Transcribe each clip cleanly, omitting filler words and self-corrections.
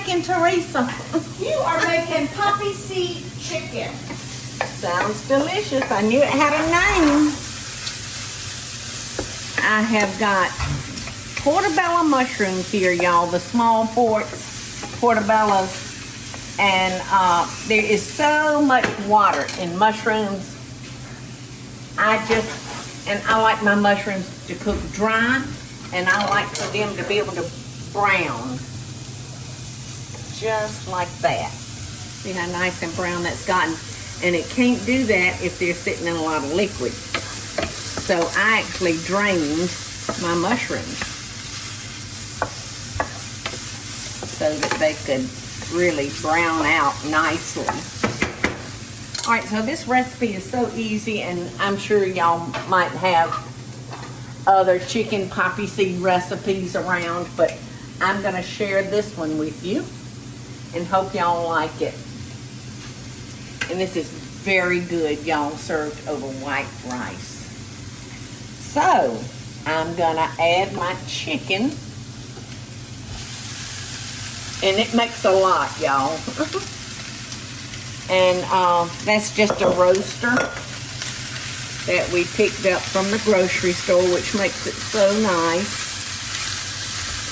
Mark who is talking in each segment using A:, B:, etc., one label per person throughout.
A: making, Teresa?
B: You are making poppy seed chicken.
A: Sounds delicious. I knew it had a name. I have got portobello mushrooms here, y'all. The small portobellos. And there is so much water in mushrooms. I like my mushrooms to cook dry, and I like for them to be able to brown. Just like that. See how nice and brown that's gotten? And it can't do that if they're sitting in a lot of liquid. So I actually drained my mushrooms so that they could really brown out nicely. All right, so this recipe is so easy, and I'm sure y'all might have other chicken poppy seed recipes around, but I'm gonna share this one with you and hope y'all like it. And this is very good, y'all, served over white rice. So I'm gonna add my chicken. And it makes a lot, y'all. And that's just a roaster that we picked up from the grocery store, which makes it so nice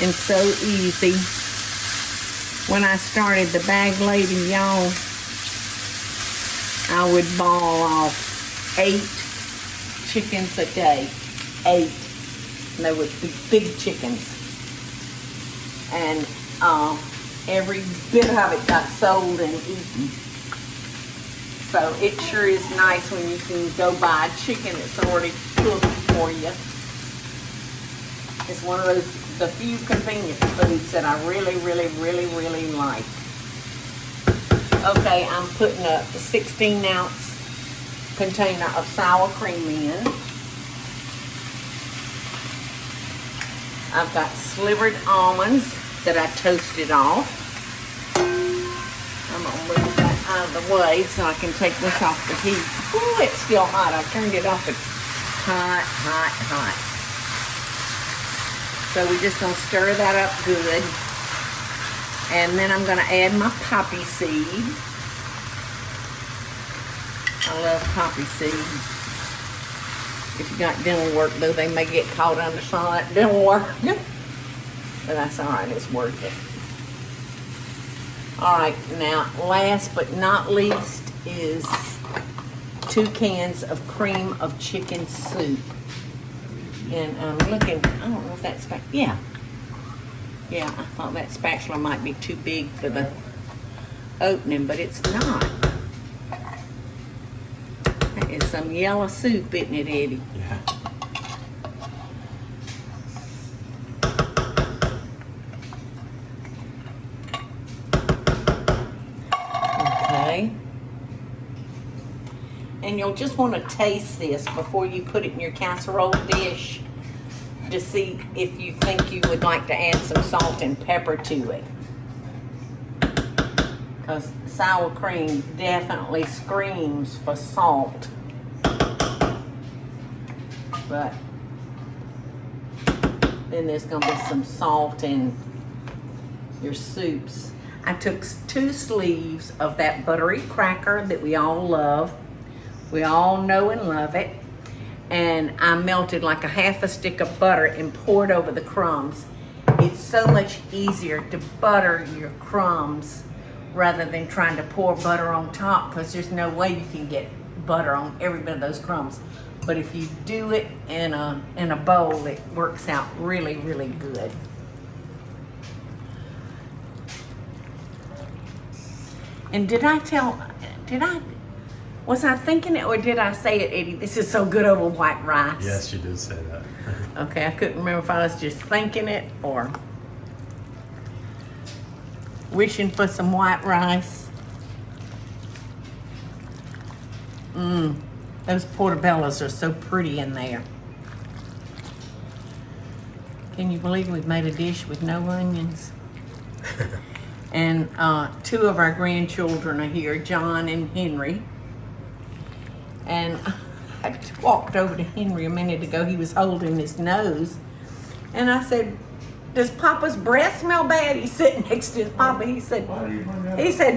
A: and so easy. When I started the bag lady, y'all, I would ball off 8 chickens a day. 8. And they were big chickens. And every bit of it got sold and eaten. So it sure is nice when you can go buy a chicken that's already cooked for you. It's one of the few convenience foods that I really, really, really, really like. Okay, I'm putting a 16-ounce container of sour cream in. I've got slivered almonds that I toasted off. I'm gonna move that out of the way so I can take this off the heat. Ooh, it's still hot. I turned it off. It's hot, hot, hot. So we're just gonna stir that up good. And then I'm gonna add my poppy seed. I love poppy seed. If you got dental work, though, they may get caught under some of that dental work. But that's all right, it's worth it. All right, now last but not least is 2 cans of cream of chicken soup. And I'm looking, I don't know if that's, yeah, I thought that spatula might be too big for the opening, but it's not. That is some yellow soup, isn't it, Eddie?
C: Yeah.
A: And you'll just want to taste this before you put it in your casserole dish to see if you think you would like to add some salt and pepper to it. Because sour cream definitely screams for salt. But then there's going to be some salt in your soups. I took 2 sleeves of that buttery cracker that we all love. We all know and love it. And I melted like a half a stick of butter and poured over the crumbs. It's so much easier to butter your crumbs rather than trying to pour butter on top, because there's no way you can get butter on every bit of those crumbs. But if you do it in a bowl, it works out really, really good. And was I thinking it or did I say it, Eddie? This is so good over white rice.
C: Yes, you did say that.
A: Okay, I couldn't remember if I was just thinking it or wishing for some white rice. Those portobellos are so pretty in there. Can you believe we've made a dish with no onions? And 2 of our grandchildren are here, John and Henry. And I walked over to Henry a minute ago. He was holding his nose. And I said, does Papa's breath smell bad? He's sitting next to his Papa. He said,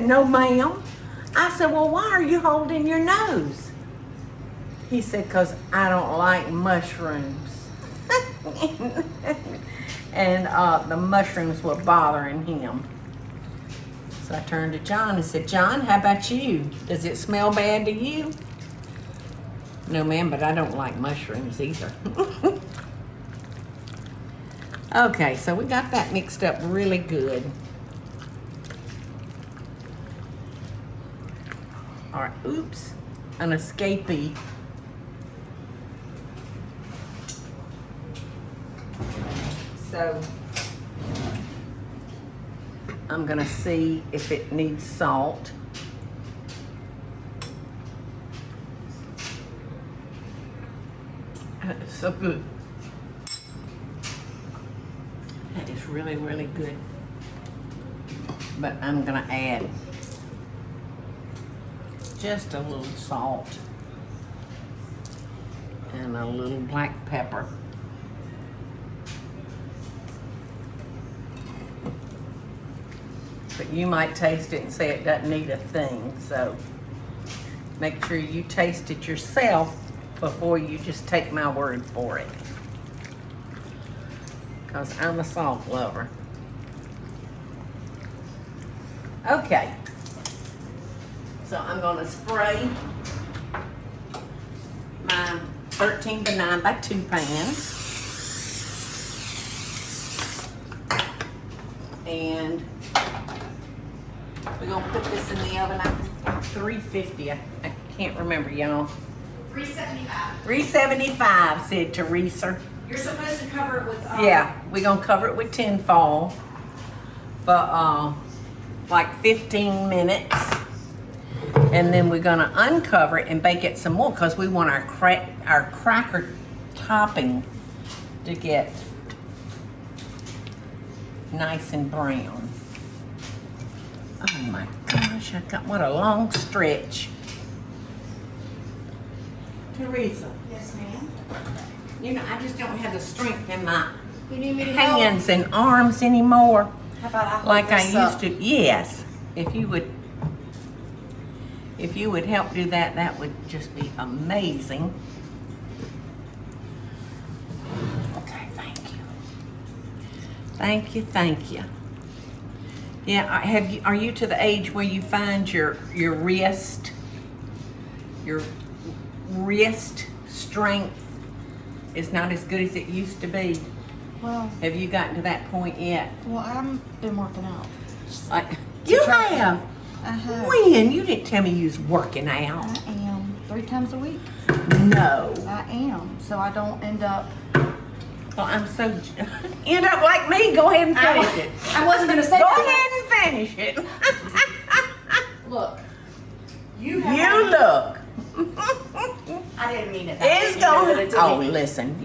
A: no, ma'am. I said, well, why are you holding your nose? He said, because I don't like mushrooms. And the mushrooms were bothering him. So I turned to John and said, John, how about you? Does it smell bad to you? No, ma'am, but I don't like mushrooms either. Okay, so we got that mixed up really good. All right, oops, an escapee. So I'm gonna see if it needs salt. That is so good. That is really, really good. But I'm gonna add just a little salt and a little black pepper. But you might taste it and say it doesn't need a thing, so make sure you taste it yourself before you just take my word for it. Because I'm a salt lover. Okay. So I'm going to spray my 13 by 9 by 2 pans. And we're going to put this in the oven at 350. I can't remember, y'all.
B: 375.
A: 375, said Teresa.
B: You're supposed to cover it with.
A: Yeah, we're going to cover it with tin foil for like 15 minutes. And then we're going to uncover it and bake it some more because we want our cracker topping to get nice and brown. Oh my gosh, what a long stretch. Teresa.
B: Yes, ma'am.
A: You know, I just don't have the strength in my
B: You need me to help?
A: hands and arms anymore
B: How about I hold
A: like I
B: this up?
A: used to. Yes, if you would help do that, that would just be amazing. Okay, thank you. Thank you, thank you. Yeah, are you to the age where you find your wrist strength is not as good as it used to be?
C: Well,
A: Have you gotten to that point yet?
C: I've been working out.
A: Like, you have?
C: I have.
A: When? You didn't tell me you was working out.
C: I am 3 times a week.
A: No.
C: I am, so I don't end up.
A: Well, I'm so... End up like me. Go ahead and finish it.
C: I wasn't gonna say
A: Go
C: that.
A: ahead and finish it.
C: Look,
A: You look.
C: I didn't mean it.
A: It's going... Oh, listen.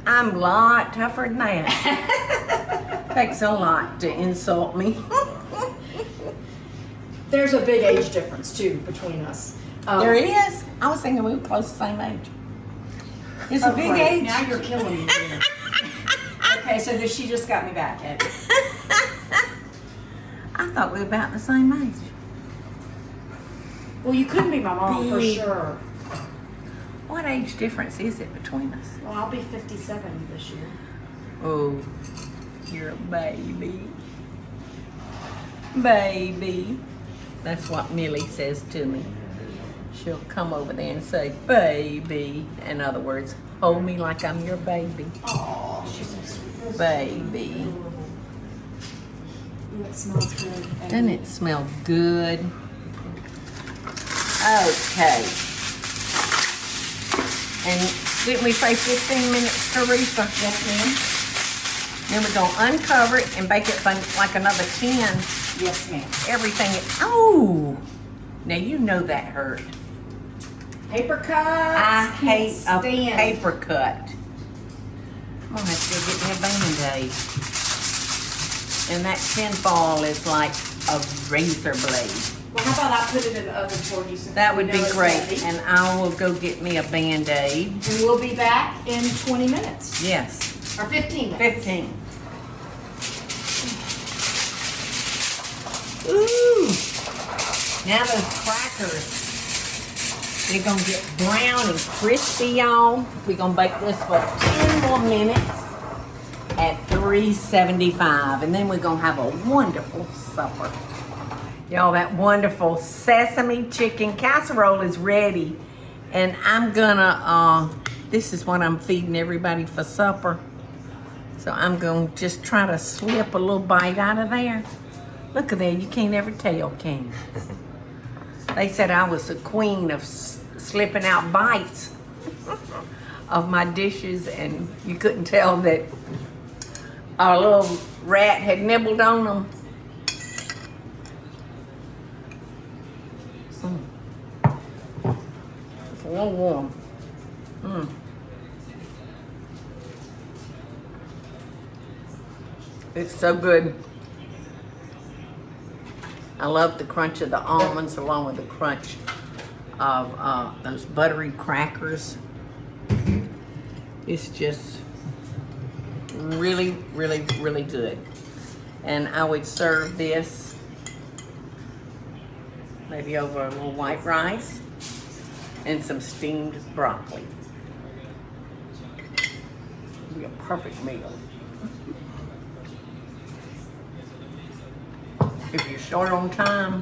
A: I'm a lot tougher than that. Takes a lot to insult me.
C: There's a big age difference too between us.
A: There is? I was thinking we were close to the same age. It's a big age.
C: Now you're killing me. Here. Okay, so she just got me back at it.
A: I thought we were about the same age.
C: Well, you couldn't be my mom for
A: Big.
C: sure.
A: What age difference is it between us?
C: Well, I'll be 57 this year.
A: Oh, you're a baby. Baby. That's what Millie says to me. She'll come over there and say, baby. In other words, hold me like I'm your baby.
C: Oh, she's so sweet.
A: Baby.
C: Ooh, it smells good.
A: Doesn't it smell good? Okay. And didn't we say 15 minutes, Teresa?
C: Yes, ma'am.
A: Then we're going to uncover it and bake it for like another 10.
C: Yes, ma'am.
A: Everything. Oh! Now you know that hurt.
C: Paper cuts.
A: I hate a
C: stand.
A: paper cut. I'm going to have to go get me a Band-Aid. And that tin foil is like a razor blade.
C: Well, how about I put it in the oven for you? Since
A: That
C: we
A: would
C: know
A: be
C: it's
A: great.
C: heavy.
A: And I will go get me a Band-Aid.
C: And we'll be back in 20 minutes.
A: Yes.
C: Or 15 minutes.
A: 15. Now those crackers, they're gonna get brown and crispy, y'all. We're gonna bake this for 10 more minutes at 375, and then we're gonna have a wonderful supper. Y'all, that wonderful sesame chicken casserole is ready, and I'm gonna, this is what I'm feeding everybody for supper. So I'm gonna just try to slip a little bite out of there. Look at there, you can't ever tell, can you? They said I was the queen of slipping out bites of my dishes, and you couldn't tell that a little rat had nibbled on them. It's a little warm. It's so good. I love the crunch of the almonds along with the crunch of those buttery crackers. It's just really, really, really good. And I would serve this maybe over a little white rice and some steamed broccoli. It'd be a perfect meal. If you're short on time,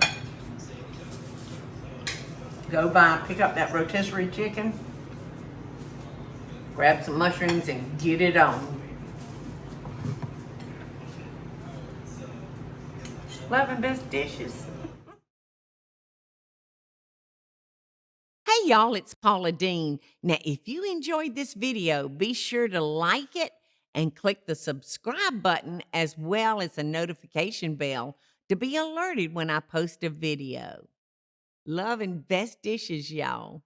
A: go pick up that rotisserie chicken, grab some mushrooms, and get it on. Love and best dishes. Hey y'all, it's Paula Deen. Now, if you enjoyed this video, be sure to like it and click the subscribe button as well as the notification bell to be alerted when I post a video. Love and best dishes, y'all.